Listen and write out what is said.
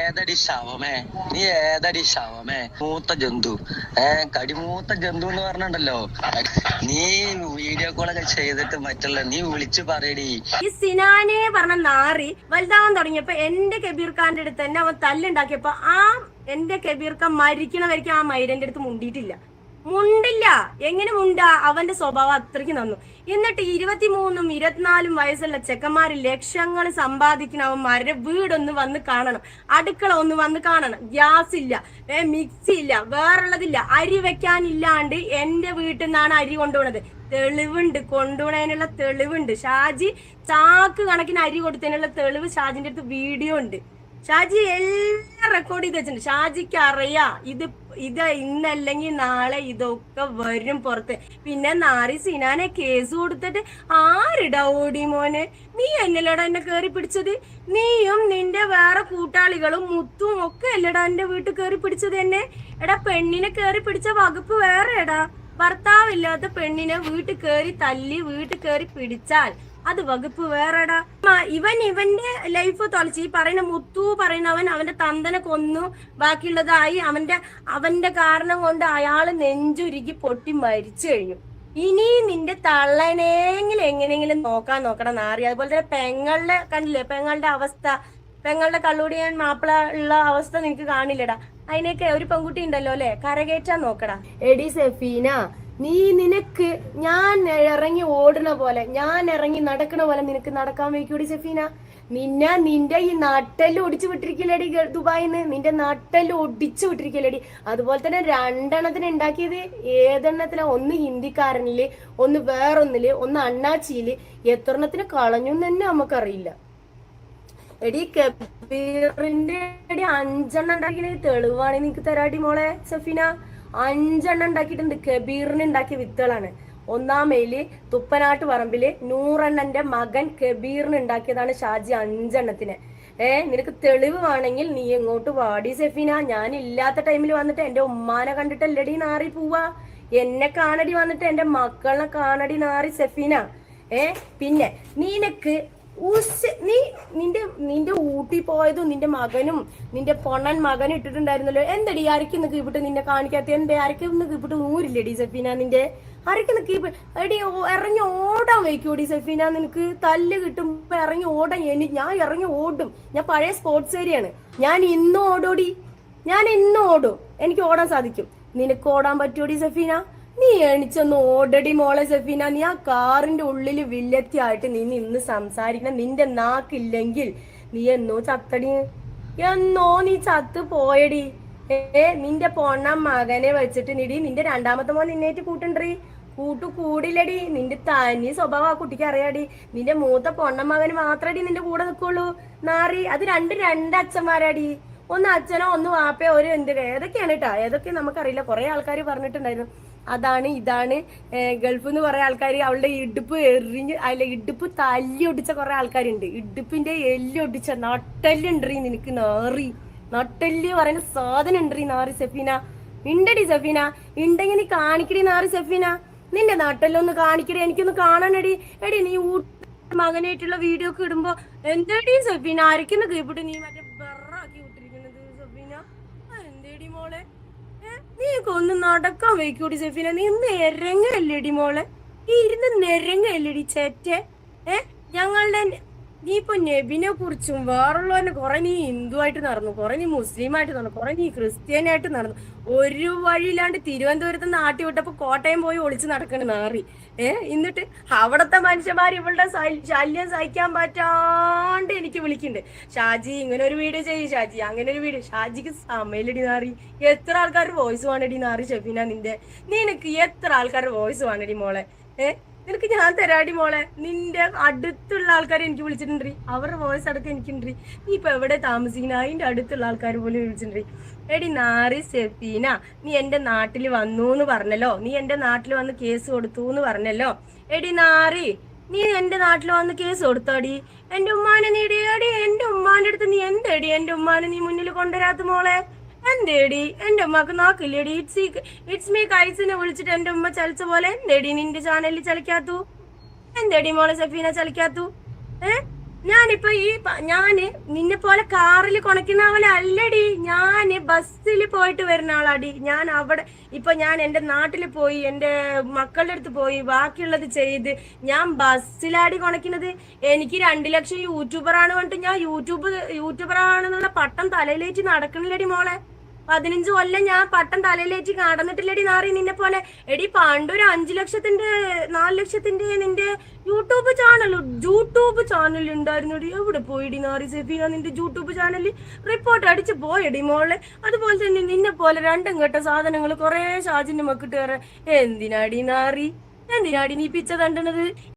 ഏതടി ശവമേ, നീ ഏതടി ശവമേ, മൂത്ത ജന്തു. കടിമൂത്ത ജന്തു എന്ന് പറഞ്ഞിട്ടുണ്ടല്ലോ. നീ വീഡിയോ കോളൊക്കെ ചെയ്തിട്ട് മറ്റുള്ള നീ വിളിച്ചു പറയടി. ഈ സിനാനെ പറഞ്ഞ നാറി വലുതാവാൻ തുടങ്ങിയപ്പോ എന്റെ കബീർ ഖാന്റെ അടുത്ത് തന്നെ അവൻ തല്ലുണ്ടാക്കിയപ്പോ എന്റെ കബീർ ഖാൻ മരിക്കണവരിക്കും ആ മൈരന്റെ അടുത്ത് മുണ്ടില്ല. എങ്ങനെ മുണ്ടാ? അവന്റെ സ്വഭാവം അത്രയ്ക്ക് നന്നു. എന്നിട്ട് 23 24 വയസ്സുള്ള ചെക്കന്മാര് ലക്ഷങ്ങൾ സമ്പാദിക്കുന്ന അവന്മാരുടെ വീടൊന്ന് വന്ന് കാണണം, അടുക്കള ഒന്ന് വന്ന് കാണണം. ഗ്യാസ് ഇല്ല, മിക്സി ഇല്ല, വേറുള്ളതില്ല, അരി വെക്കാനില്ലാണ്ട് എന്റെ വീട്ടിൽ നിന്നാണ് അരി കൊണ്ടുപോണത്. തെളിവുണ്ട്, കൊണ്ടുപോണതിനുള്ള തെളിവുണ്ട്. ഷാജി ചാക്ക് കണക്കിന് അരി കൊടുത്തതിനുള്ള തെളിവ് ഷാജിന്റെ അടുത്ത് വീഡിയോ ഉണ്ട്. ഷാജി എല്ലാം റെക്കോർഡ് ചെയ്ത് വെച്ചിട്ടുണ്ട്. ഷാജിക്ക് അറിയാം ഇത് ഇന്നല്ലെങ്കിൽ നാളെ ഇതൊക്കെ വരും പുറത്ത്. പിന്നെ നാറി സിനാനെ കേസ് കൊടുത്തിട്ട് ആരിടാ ഓടി മോനെ? നീ എന്നല്ലടാ എന്നെ കേറി പിടിച്ചത്? നീയും നിന്റെ വേറെ കൂട്ടാളികളും മുത്തും ഒക്കെ അല്ലടാ എന്റെ വീട്ടിൽ കേറി പിടിച്ചത് എന്നെ. എടാ, പെണ്ണിനെ കേറി പിടിച്ച വകുപ്പ് വേറെ എടാ. ഭർത്താവില്ലാത്ത പെണ്ണിനെ വീട്ടിൽ കേറി തല്ലി വീട്ടിൽ കേറി പിടിച്ചാൽ അത് വകുപ്പ് വേറെടാ. ഇവന്റെ ലൈഫ് തൊലച്ച് ഈ പറയുന്ന മുത്തു പറയുന്നവൻ അവന്റെ തന്തനെ കൊന്നു, ബാക്കിയുള്ളതായി അവന്റെ കാരണം കൊണ്ട് അയാള് നെഞ്ചുരുക്കി പൊട്ടി മരിച്ചു കഴിഞ്ഞു. ഇനി നിന്റെ തള്ളനെങ്കിലും എങ്ങനെയെങ്കിലും നോക്കടാ നാറി. അതുപോലെ തന്നെ പെങ്ങളുടെ കണ്ടില്ലേ, പെങ്ങളുടെ അവസ്ഥ, പെങ്ങളുടെ കള്ളുടിയാൻ മാപ്പിള ഉള്ള അവസ്ഥ നിനക്ക് കാണില്ലടാ. അതിനൊക്കെ ഒരു പെൺകുട്ടി ഉണ്ടല്ലോ അല്ലെ, കരകയറ്റാൻ നോക്കടാ. എടി സെഫീന, നിനക്ക് ഞാൻ ഇറങ്ങി ഓടുന്ന പോലെ, ഞാൻ ഇറങ്ങി നടക്കണ പോലെ നിനക്ക് നടക്കാൻ വയ്ക്കൂടി സെഫീന? നിന്റെ ഈ നട്ടെല്ലാം ഒടിച്ചു വിട്ടിരിക്കലടി ദുബായിന്ന്, നിന്റെ നട്ടെല്ലാം ഒടിച്ചു വിട്ടിരിക്കലടി. അതുപോലെ തന്നെ 2 എണ്ണത്തിന് ഉണ്ടാക്കിയത് ഏതെണ്ണത്തിലാ? ഒന്ന് ഹിന്ദിക്കാരനില്, ഒന്ന് വേറൊന്നില്, ഒന്ന് അണ്ണാച്ചിയില്. എത്ര എണ്ണത്തിന് കളഞ്ഞു തന്നെ നമുക്കറിയില്ല. എടി കബീറിന്റെ 5 എണ്ണം ഉണ്ടാക്കിയ തെളിവാണ് നിനക്ക് തരാടി മോളെ സെഫീന. 5 എണ്ണം ഉണ്ടാക്കിയിട്ടുണ്ട്. കബീറിന് ഉണ്ടാക്കിയ വിത്തുകളാണ്. 1-ാം മെയില് തുപ്പനാട്ട് പറമ്പില് നൂറണ്ണന്റെ മകൻ കബീറിന് ഉണ്ടാക്കിയതാണ് ഷാജി 5 എണ്ണത്തിന്. നിനക്ക് തെളിവ് വേണമെങ്കിൽ നീ എങ്ങോട്ട് വാടി സെഫീന. ഞാൻ ഇല്ലാത്ത ടൈമിൽ വന്നിട്ട് എന്റെ ഉമ്മാനെ കണ്ടിട്ടല്ലടി നാറി പോവാ. എന്നെ കാണടി വന്നിട്ട് എന്റെ മക്കളെ കാണടി നാറി സെഫീന. പിന്നെ നിനക്ക് നിന്റെ ഊട്ടി പോയതും നിന്റെ മകനും നിന്റെ പൊണ്ണൻ മകനും ഇട്ടിട്ടുണ്ടായിരുന്നല്ലോ. എന്തടി ആരൊക്കെ കീപ്പിട്ട് നിന്നെ കാണിക്കാത്ത? എന്റെ ആരൊക്കെ കീപ്പിട്ട് ഊരില്ലടി സെഫീന? നിന്റെ ആരൊക്കെ കീപ്പ് എടി ഇറങ്ങി ഓടാൻ വയ്ക്കൂടി സെഫീന? നിനക്ക് തല്ല് കിട്ടുമ്പോ ഇറങ്ങി ഓടാൻ ഞാൻ ഇറങ്ങി ഓടും. ഞാൻ പഴയ സ്പോർട്സ് ഏരിയയാണ്. ഞാൻ ഇന്നും ഓടും. എനിക്ക് ഓടാൻ സാധിക്കും. നിനക്ക് ഓടാൻ പറ്റൂടി സെഫീന? നീ എണിച്ചൊന്ന് ഓടടി മോളെ സെഫീന. നീ ആ കാറിന്റെ ഉള്ളില് വില്ലത്തിയായിട്ട് നീ നിന്ന് സംസാരിക്കണം. നിന്റെ നാക്കില്ലെങ്കിൽ നീ എന്നോ ചത്തടി, നീ ചത്ത് പോയടി. നിന്റെ പൊണ്ണ മകനെ വെച്ചിട്ട് നിന്റെ 2ാമത്തെ മോൻ നിന്നേറ്റ് കൂട്ടണ്ടീ. കൂടില്ലടി. നിന്റെ തനി സ്വഭാവം ആ കുട്ടിക്ക് അറിയാടി. നിന്റെ മൂത്ത പൊണ്ണ മകന് മാത്രടി നിന്റെ കൂടെ നിൽക്കുള്ളൂ നാറി. അത് രണ്ട് അച്ഛന്മാരാടി. ഒന്ന് അച്ഛനോ ഒന്ന് വാപ്പയോ ഒരു ഏതൊക്കെയാണ് കേട്ടാ, ഏതൊക്കെ നമുക്കറിയില്ല. കുറെ ആൾക്കാർ പറഞ്ഞിട്ടുണ്ടായിരുന്നു അതാണ് ഇതാണ് ഗൾഫിൽ നിന്ന് കുറെ ആൾക്കാർ അവളുടെ ഇടുപ്പ് എറിഞ്ഞ് ഇടുപ്പ് തല്ലി ഒടിച്ച കുറെ ആൾക്കാരുണ്ട്. ഇടുപ്പിന്റെ എല്ലി ഒടിച്ച നട്ടെല്ലുണ്ടീ നിനക്ക് നാറി. നട്ടെല്ല് പറയുന്ന സാധനം ഉണ്ടീ നാറി സെഫീന. ഉണ്ടടി സെഫീന? ഉണ്ടെങ്കിൽ നീ കാണിക്കടി നാറി സെഫീന. നിന്റെ നട്ടെല്ലൊന്ന് കാണിക്കടി, എനിക്കൊന്ന് കാണണടി. എടി നീ മകനായിട്ടുള്ള വീഡിയോ ഒക്കെ ഇടുമ്പോ എന്തടി സെഫീന ആരൊക്കെ കീപ്പിട്ട് നീ മറ്റേ ബെറാക്കി വിട്ടിരിക്കുന്നത് സെഫീന? എന്തേടി മോളെ? നീക്ക് ഒന്ന് നടക്കാൻ വയ്ക്കൂടി സെഫീന. നീ നെരങ്ങല്ലേടി മോളെ? ഇരുന്ന് നെരങ്ങല്ലേടി ചേറ്റെ? ഞങ്ങളുടെ നീ ഇപ്പൊ നബിനെ കുറിച്ചും വേറുള്ളവനെ കുറെ നീ ഹിന്ദു ആയിട്ട് നടന്നു, കുറെ നീ മുസ്ലിം ആയിട്ട് നടന്നു, കുറെ നീ ക്രിസ്ത്യാനായിട്ട് നടന്നു. ഒരു വഴിയില്ലാണ്ട് തിരുവനന്തപുരത്ത് നാട്ടി വിട്ടപ്പോ കോട്ടയം പോയി ഒളിച്ച് നടക്കണ നാറി. എന്നിട്ട് അവിടത്തെ മനുഷ്യന്മാർ ഇവളുടെ ശല്യം സഹിക്കാൻ പറ്റാണ്ട് എനിക്ക് വിളിക്കുന്നുണ്ട്. ഷാജി ഇങ്ങനെ ഒരു വീഡിയോ ചെയ്യും, ഷാജി അങ്ങനെ ഒരു വീഡിയോ. ഷാജിക്ക് സമയലടി നാറി. എത്ര ആൾക്കാരുടെ വോയിസ് വേണടി നാറി ഷെഫീന? നിനക്ക് എത്ര ആൾക്കാരുടെ വോയിസ് വേണടി മോളെ? നിനക്ക് ഞാൻ തരാടി മോളെ. നിന്റെ അടുത്തുള്ള ആൾക്കാരെ എനിക്ക് വിളിച്ചിട്ടുണ്ട്. അവരുടെ വോയിസ് അടക്കം എനിക്കുണ്ട്. നീ ഇപ്പൊ എവിടെ താമസിക്കുന്ന അതിന്റെ അടുത്തുള്ള ആൾക്കാർ പോലും വിളിച്ചിട്ടുണ്ട്. എടി നാറി സെഫീന, നീ എന്റെ നാട്ടിൽ വന്നു എന്ന് പറഞ്ഞല്ലോ. നീ എന്റെ നാട്ടിൽ വന്ന് കേസ് കൊടുത്തു എന്ന് പറഞ്ഞല്ലോ. എടി നാറി, നീ എന്റെ നാട്ടിൽ വന്ന് കേസ് കൊടുത്തോടി. എന്റെ ഉമ്മാനെ നീടിയടി. എന്റെ ഉമ്മാന്റെ അടുത്ത് നീ എന്തേടി എന്റെ ഉമ്മാനെ നീ മുന്നിൽ കൊണ്ടുവരാത്ത മോളെ? എന്തേടി എന്റെ ഉമ്മക്ക് നോക്കില്ലേടി? ഇറ്റ്സ് മീ കൈസിനെ വിളിച്ചിട്ട് എന്റെ ഉമ്മ ചലിച്ച പോലെ എന്തേടി നിന്റെ ചാനലിൽ ചലിക്കാത്തു? എന്തേടി മോളെ സെഫീന ചലിക്കാത്തു? ഞാനിപ്പൊ ഞാന് നിന്നെ പോലെ കാറിൽ കൊണക്കുന്ന പോലെ അല്ലടി, ഞാന് ബസ്സിൽ പോയിട്ട് വരുന്ന ആളാടി. ഞാൻ അവിടെ ഇപ്പൊ ഞാൻ എന്റെ നാട്ടിൽ പോയി, എന്റെ മക്കളുടെ അടുത്ത് പോയി, ബാക്കിയുള്ളത് ചെയ്ത് ഞാൻ ബസ്സിലാടി കൊണക്കുന്നത്. എനിക്ക് 2 ലക്ഷം യൂട്യൂബറാണ് പറഞ്ഞിട്ട് ഞാൻ യൂട്യൂബറാണെന്നുള്ള പട്ടം തലയിലേറ്റ് നടക്കണില്ലടി മോളെ. 15 കൊല്ലം ഞാൻ പട്ടം തലയിലേറ്റ് നടന്നിട്ടില്ലടി നാറി നിന്നെ പോലെ. എടി പണ്ടൊരു 5 ലക്ഷത്തിന്റെ 4 ലക്ഷത്തിന്റെ നിന്റെ യൂട്യൂബ് ചാനൽ ഉണ്ടായിരുന്നടി. എവിടെ പോയിടി നാറി സെഫീന നിന്റെ യൂട്യൂബ് ചാനലിൽ? റിപ്പോർട്ട് അടിച്ച് പോയടി മോളെ. അതുപോലെ തന്നെ നിന്നെ പോലെ 2 കെട്ട സാധനങ്ങൾ കുറെ ഷാജിന്റെ മക്കിട്ട് കയറാൻ എന്തിനാടി നാറി, എന്തിനാടി നീ പിച്ച തണ്ടണത്?